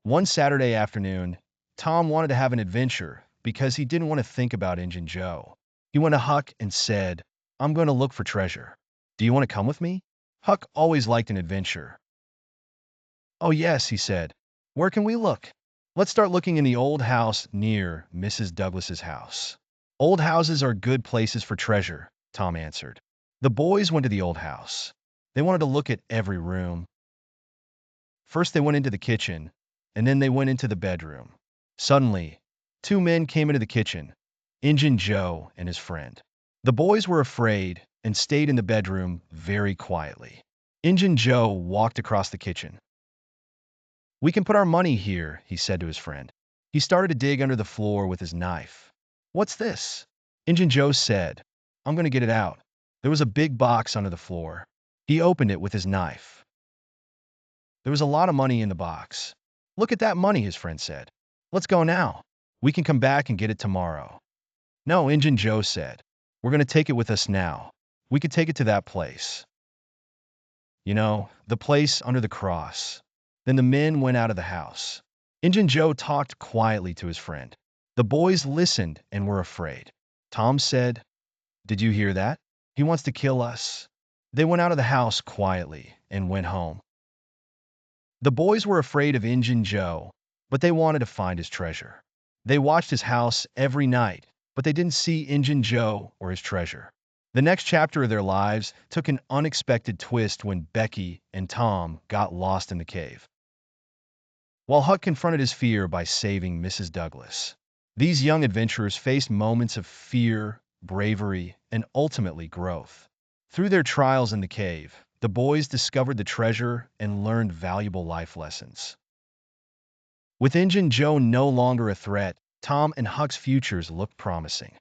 One Saturday afternoon, Tom wanted to have an adventure because he didn't want to think about Injun Joe. He went to Huck and said, "I'm going to look for treasure. Do you want to come with me?" Huck always liked an adventure. "Oh, yes," he said. "Where can we look?" "Let's start looking in the old house near Mrs. Douglas's house." "Old houses are good places for treasure," Tom answered. The boys went to the old house. They wanted to look at every room. First, they went into the kitchen, and then they went into the bedroom. Suddenly, two men came into the kitchen, Injun Joe and his friend. The boys were afraid and stayed in the bedroom very quietly. Injun Joe walked across the kitchen. "We can put our money here," he said to his friend. He started to dig under the floor with his knife. "What's this?" Injun Joe said. "I'm going to get it out." There was a big box under the floor. He opened it with his knife. There was a lot of money in the box. "Look at that money," his friend said. "Let's go now. We can come back and get it tomorrow." "No," Injun Joe said. "We're going to take it with us now. We could take it to that place. You know, the place under the cross." Then the men went out of the house. Injun Joe talked quietly to his friend. The boys listened and were afraid. Tom said, "Did you hear that? He wants to kill us." They went out of the house quietly and went home. The boys were afraid of Injun Joe, but they wanted to find his treasure. They watched his house every night, but they didn't see Injun Joe or his treasure. The next chapter of their lives took an unexpected twist when Becky and Tom got lost in the cave, while Huck confronted his fear by saving Mrs. Douglas. These young adventurers faced moments of fear, bravery, and ultimately growth. Through their trials in the cave, the boys discovered the treasure and learned valuable life lessons. With Injun Joe no longer a threat, Tom and Huck's futures looked promising.